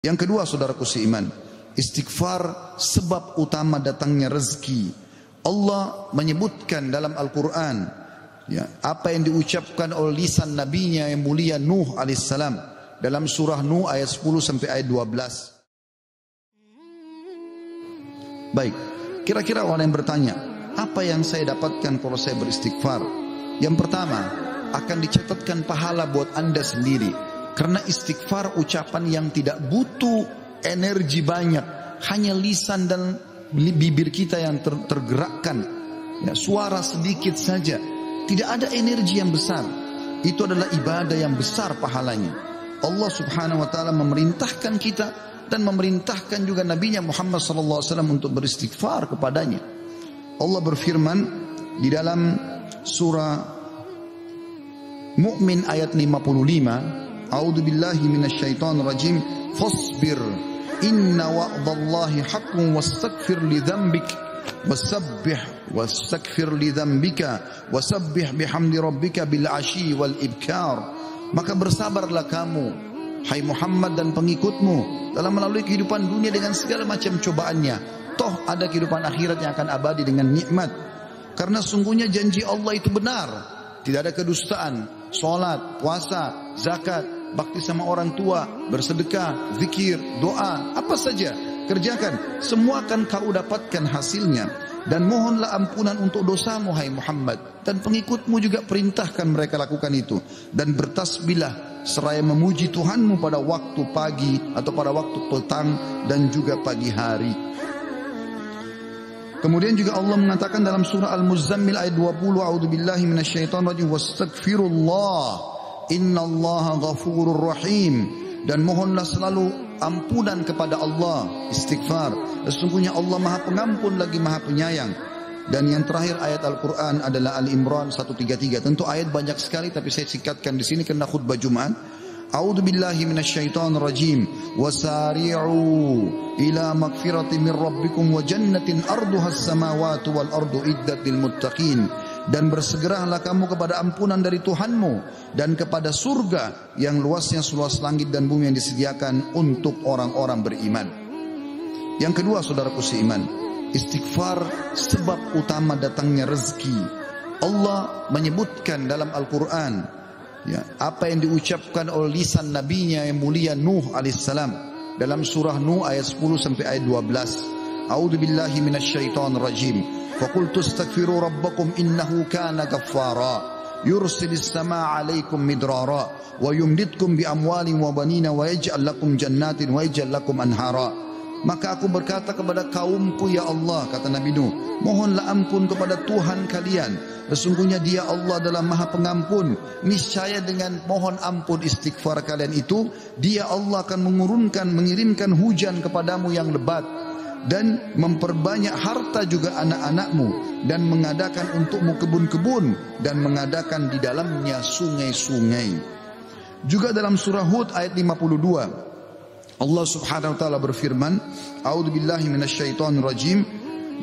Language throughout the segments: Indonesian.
Yang kedua, saudaraku seiman, istighfar sebab utama datangnya rezeki. Allah menyebutkan dalam Al-Quran, ya, apa yang diucapkan oleh lisan nabinya yang mulia Nuh alaihissalam dalam surah Nuh ayat 10 sampai ayat 12. Baik, kira-kira orang yang bertanya, apa yang saya dapatkan kalau saya beristighfar? Yang pertama, akan dicatatkan pahala buat Anda sendiri. Karena istighfar ucapan yang tidak butuh energi banyak, hanya lisan dan bibir kita yang tergerakkan, ya, suara sedikit saja, tidak ada energi yang besar. Itu adalah ibadah yang besar pahalanya. Allah subhanahu wa ta'ala memerintahkan kita dan memerintahkan juga Nabinya Muhammad sallallahu alaihi wasallam untuk beristighfar kepadanya. Allah berfirman di dalam surah Mu'min ayat 55, A'udzu billahi minasyaitonir rajim, fasbir inna wa'dallahi haqqun wastaghfir li dzambik wastaghfir li dzambika wasabbih bihamdi rabbika bil asyi wal ibkar. Maka bersabarlah kamu, hai Muhammad dan pengikutmu, dalam melalui kehidupan dunia dengan segala macam cobaannya. Toh ada kehidupan akhirat yang akan abadi dengan nikmat. Karena sungguhnya janji Allah itu benar. Tidak ada kedustaan. Salat, puasa, zakat, bakti sama orang tua, bersedekah, zikir, doa, apa saja kerjakan, semua akan kau dapatkan hasilnya. Dan mohonlah ampunan untuk dosamu, hai Muhammad, dan pengikutmu juga perintahkan mereka lakukan itu. Dan bertasbihlah seraya memuji Tuhanmu pada waktu pagi atau pada waktu petang dan juga pagi hari. Kemudian juga Allah mengatakan dalam surah Al-Muzammil ayat 20, A'udzubillahi minasyaitonir rajim, wastaghfirullah innallaha ghafurur rahim. Dan mohonlah selalu ampunan kepada Allah, istighfar. Sesungguhnya Allah Maha Pengampun lagi Maha Penyayang. Dan yang terakhir ayat Al-Qur'an adalah Al-Imran 133. Tentu ayat banyak sekali tapi saya singkatkan di sini karena khutbah Jumat. A'udzubillahi minasyaitonir rajim. Wasari'u ila magfirati min rabbikum wa jannatin arduhas samawati wal ardu iddat lil muttaqin. Dan bersegeralah kamu kepada ampunan dari Tuhanmu dan kepada surga yang luasnya seluas langit dan bumi yang disediakan untuk orang-orang beriman. Yang kedua, saudaraku seiman, istighfar sebab utama datangnya rezeki. Allah menyebutkan dalam Al-Quran, ya, apa yang diucapkan oleh lisan nabinya yang mulia Nuh alaihissalam dalam surah Nuh ayat 10 sampai ayat 12. A'udzu billahi minasyaitonir rajim. فَقُلْتُ اسْتَغْفِرُوا رَبَّكُمْ إِنَّهُ كَانَ غَفَّارًا يُرْسِلِ السَّمَاءَ عَلَيْكُمْ مِدْرَارًا وَيُمْدِدْكُمْ بِأَمْوَالٍ وَبَنِينَ وَيَجْعَلْ لَكُمْ جَنَّاتٍ وَيَجْعَلْ لَكُمْ أَنْهَارًا. Maka aku berkata kepada kaumku, ya Allah, kata Nabi Nuh, mohonlah ampun kepada Tuhan kalian. Sesungguhnya Dia Allah adalah Maha Pengampun. Niscaya dengan mohon ampun istighfar kalian itu, Dia Allah akan mengirimkan hujan kepadamu yang lebat, dan memperbanyak harta juga anak-anakmu, dan mengadakan untukmu kebun-kebun, dan mengadakan di dalamnya sungai-sungai. Juga dalam surah Hud ayat 52, Allah subhanahu wa ta'ala berfirman, A'udzubillahi minasyaitonir rajim,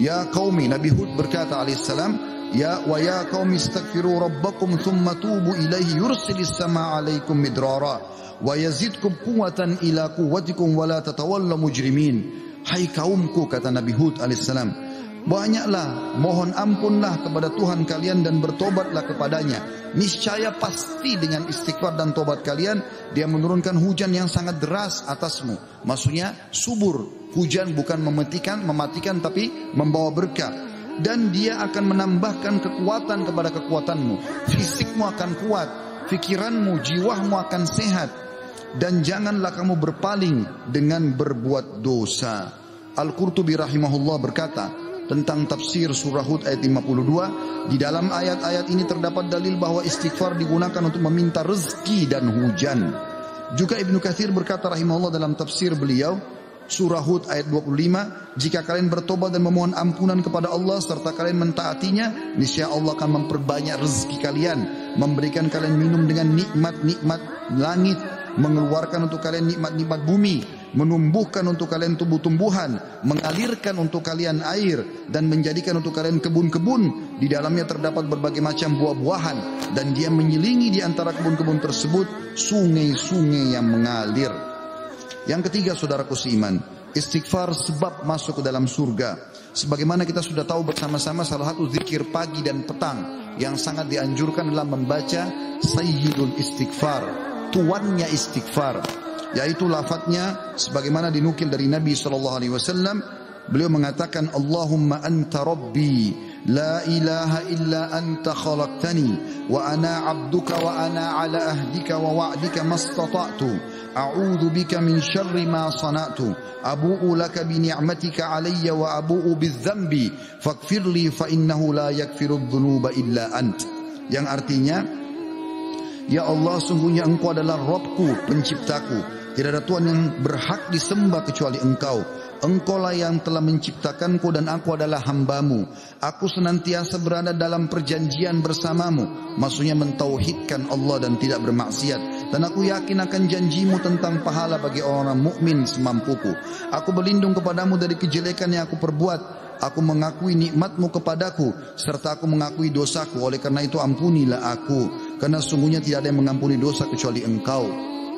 ya qaumi, Nabi Hud berkata alaihissalam, ya qaumi istaghfiru rabbakum thumma tubu ilaihi yursilis samaa alaikum midrara wa yazidkum quwwatan ila quwwatikum wa la tatawallaw mujrimin. Hai kaumku, kata Nabi Hud alaihissalam, banyaklah mohon ampunlah kepada Tuhan kalian dan bertobatlah kepadanya. Niscaya pasti dengan istighfar dan tobat kalian, Dia menurunkan hujan yang sangat deras atasmu. Maksudnya subur, hujan bukan mematikan tapi membawa berkah. Dan Dia akan menambahkan kekuatan kepada kekuatanmu. Fisikmu akan kuat, fikiranmu, jiwamu akan sehat. Dan janganlah kamu berpaling dengan berbuat dosa. Al-Qurtubi rahimahullah berkata tentang tafsir surah Hud ayat 52, di dalam ayat-ayat ini terdapat dalil bahwa istighfar digunakan untuk meminta rezeki dan hujan. Juga Ibnu Katsir berkata rahimahullah dalam tafsir beliau surah Hud ayat 25, jika kalian bertobat dan memohon ampunan kepada Allah serta kalian mentaatinya, niscaya Allah akan memperbanyak rezeki kalian, memberikan kalian minum dengan nikmat-nikmat langit, mengeluarkan untuk kalian nikmat-nikmat bumi, menumbuhkan untuk kalian tumbuh-tumbuhan, mengalirkan untuk kalian air, dan menjadikan untuk kalian kebun-kebun. Di dalamnya terdapat berbagai macam buah-buahan, dan Dia menyelingi di antara kebun-kebun tersebut sungai-sungai yang mengalir. Yang ketiga, saudaraku seiman, istighfar sebab masuk ke dalam surga. Sebagaimana kita sudah tahu bersama-sama, salah satu zikir pagi dan petang yang sangat dianjurkan adalah membaca Sayyidul Istighfar, tuannya istighfar, yaitu lafadznya sebagaimana dinukil dari Nabi SAW. Beliau mengatakan, Allahumma anta rabbi, la ilaha illa anta khalaqtani, wa ana abduka wa ana ala ahdika wa wa'dika mastata'tu, a'udhu bika min syarri ma sana'tu, abu'u laka bi ni'matika alayya wa abu'u bidzambi, faghfirli fa innahu la yakfiru dhunuba illa ant. Yang artinya, ya Allah, sungguhnya Engkau adalah Rabbku, penciptaku. Tidak ada Tuhan yang berhak disembah kecuali Engkau. Engkaulah yang telah menciptakanku dan aku adalah hambamu. Aku senantiasa berada dalam perjanjian bersamamu. Maksudnya mentauhidkan Allah dan tidak bermaksiat. Dan aku yakin akan janjimu tentang pahala bagi orang mukmin semampuku. Aku berlindung kepadamu dari kejelekan yang aku perbuat. Aku mengakui nikmatmu kepadaku, serta aku mengakui dosaku. Oleh karena itu ampunilah aku, karena sungguhnya tidak ada yang mengampuni dosa kecuali Engkau.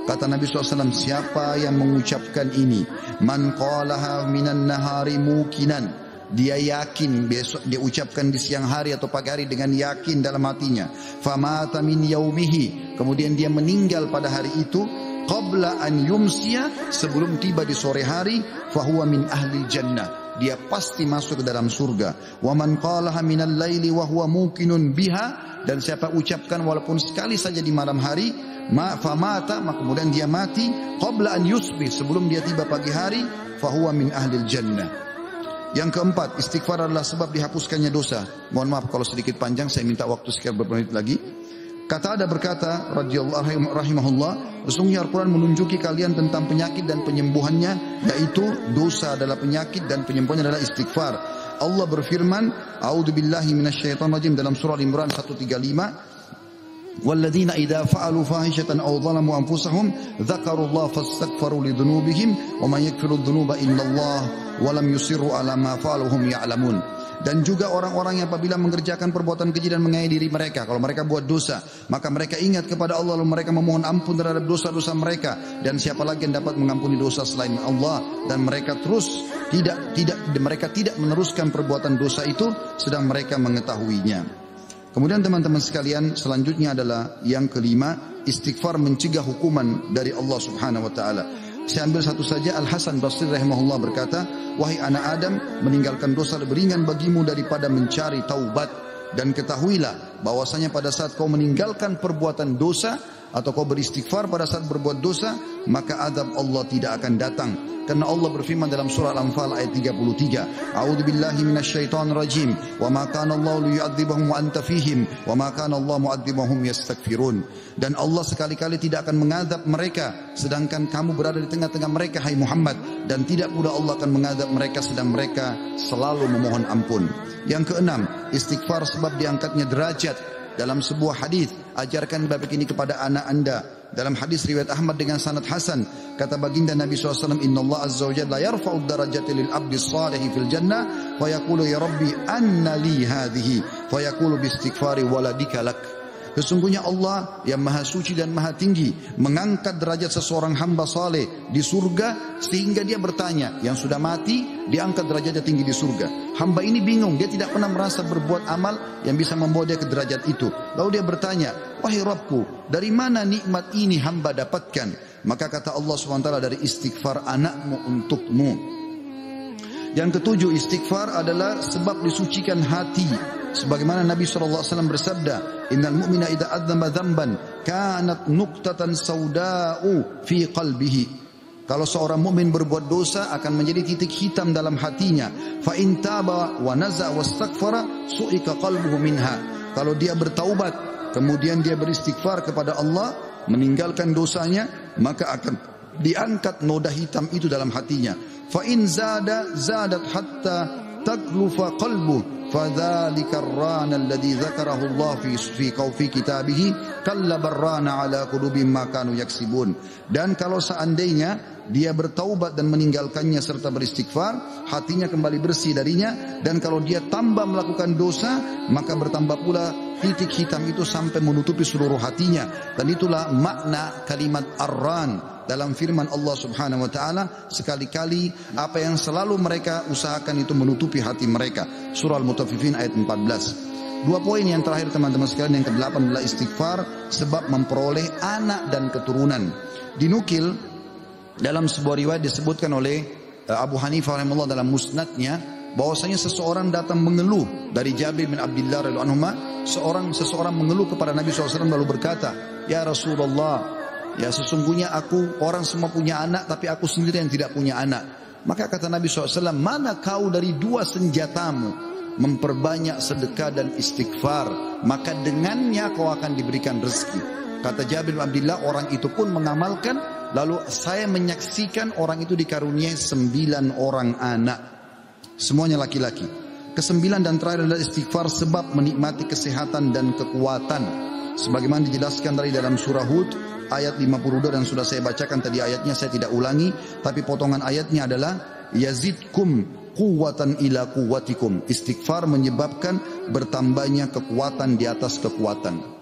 Kata Nabi SAW, siapa yang mengucapkan ini, man qalaha minan nahari mukinan, dia yakin, besok dia ucapkan di siang hari atau pagi hari dengan yakin dalam hatinya, famata min yaumihi, kemudian dia meninggal pada hari itu, qabla an yumsiya, sebelum tiba di sore hari, fahuwa min ahli jannah, dia pasti masuk ke dalam surga. Wa man qalaha minal laili wa huwa muqinun biha, dan siapa ucapkan walaupun sekali saja di malam hari, famata, maka kemudian dia mati, qabla an yusbih, sebelum dia tiba pagi hari, fahuwa min ahlil jannah. Yang keempat, istighfar adalah sebab dihapuskannya dosa. Mohon maaf kalau sedikit panjang, saya minta waktu sekian beberapa menit lagi. Kata ada berkata, radhiyallahu rahimahullah, sesungguhnya Al-Quran menunjuki kalian tentang penyakit dan penyembuhannya, yaitu dosa adalah penyakit dan penyembuhannya adalah istighfar. Allah berfirman, a'udzubillahi minasyaitonir rajim, dalam surah Al-Imran 135, walladzina idza fa'alu fahishatan aw zalamu anfusahum dzakarullaha fastaghfiru lidzunubihim wa man yaghfiru dzunuba illallah wa lam yusirru ala ma fa'alu hum ya'lamun. Dan juga orang-orang yang apabila mengerjakan perbuatan keji dan menganiaya diri mereka, kalau mereka buat dosa, maka mereka ingat kepada Allah lalu mereka memohon ampun terhadap dosa-dosa mereka, dan siapa lagi yang dapat mengampuni dosa selain Allah, dan mereka tidak meneruskan perbuatan dosa itu sedang mereka mengetahuinya. Kemudian teman-teman sekalian, selanjutnya adalah yang kelima, istighfar mencegah hukuman dari Allah Subhanahu wa taala. Saya ambil satu saja. Al-Hasan Basri rahimahullah berkata, wahai anak Adam, meninggalkan dosa lebih ringan bagimu daripada mencari taubat, dan ketahuilah bahwasanya pada saat kau meninggalkan perbuatan dosa atau kau beristighfar pada saat berbuat dosa, maka azab Allah tidak akan datang. Karena Allah berfirman dalam surah Al-Anfal ayat 33, a'udzubillahi minasyaitonir rajim, wa ma kana Allahu liyu'adzibahum wa anta fihim, wa ma kana Allah mu'adzibahum yastaghfirun. Dan Allah sekali-kali tidak akan mengazab mereka sedangkan kamu berada di tengah-tengah mereka, hai Muhammad, dan tidak pula Allah akan mengazab mereka sedang mereka selalu memohon ampun. Yang keenam, istighfar sebab diangkatnya derajat. Dalam sebuah hadis, ajarkan bab ini kepada anak anda. Dalam hadis riwayat Ahmad dengan sanad hasan, kata baginda Nabi SAW, Inna Allah Azza wa Jalla yarfa'ud darajati lil abdi salihi fil jannah, fa yaqulu ya Rabbi anna li hadhihi, fa yaqulu bi istighfari waladika lak. Sesungguhnya Allah yang maha suci dan maha tinggi mengangkat derajat seseorang hamba saleh di surga, sehingga dia bertanya, yang sudah mati diangkat derajatnya tinggi di surga. Hamba ini bingung, dia tidak pernah merasa berbuat amal yang bisa membawa dia ke derajat itu. Lalu dia bertanya, wahai Rabbku, dari mana nikmat ini hamba dapatkan? Maka kata Allah SWT, dari istighfar anakmu untukmu. Yang ketujuh, istighfar adalah sebab disucikan hati. Sebagaimana Nabi SAW bersabda, innal mu'mina idza adzama dzamban kanat nuqtatan sauda'u fi qalbihi. Kalau seorang mukmin berbuat dosa akan menjadi titik hitam dalam hatinya. Fa in taba wa naza wastaghfara su'ika qalbuhu minha. Kalau dia bertaubat kemudian dia beristighfar kepada Allah, meninggalkan dosanya, maka akan diangkat noda hitam itu dalam hatinya. Fa in zadat hatta taglufa qalbu fadzalika ar-rana alladhi dzakarahu Allah fi kitabihi kalla barrana ala qulubihim ma kanu yaksibun. Dan kalau seandainya dia bertaubat dan meninggalkannya serta beristighfar, hatinya kembali bersih darinya, dan kalau dia tambah melakukan dosa, maka bertambah pula titik hitam itu sampai menutupi seluruh hatinya. Dan itulah makna kalimat ar-ran, dalam firman Allah Subhanahu wa taala, sekali-kali apa yang selalu mereka usahakan itu menutupi hati mereka. Surah Al-Mutaffifin ayat 14. Dua poin yang terakhir teman-teman sekalian, yang ke-8 adalah istighfar sebab memperoleh anak dan keturunan. Dinukil dalam sebuah riwayat disebutkan oleh Abu Hanifah rahimahullah dalam musnadnya, bahwasanya seseorang datang mengeluh dari Jabir bin Abdullah radhiyallahu anhu, seseorang mengeluh kepada Nabi SAW lalu berkata, "Ya Rasulullah, ya sesungguhnya orang semua punya anak tapi aku sendiri yang tidak punya anak." Maka kata Nabi SAW, "Mana kau dari dua senjatamu? Memperbanyak sedekah dan istighfar, maka dengannya kau akan diberikan rezeki." Kata Jabir bin Abdullah, orang itu pun mengamalkan, lalu saya menyaksikan orang itu dikaruniai 9 orang anak, semuanya laki-laki. Kesembilan dan terakhir adalah istighfar sebab menikmati kesehatan dan kekuatan, sebagaimana dijelaskan dari dalam surah Hud ayat 52, dan sudah saya bacakan tadi ayatnya, saya tidak ulangi, tapi potongan ayatnya adalah yazidkum quwwatan ila quwwatikum. Istighfar menyebabkan bertambahnya kekuatan di atas kekuatan.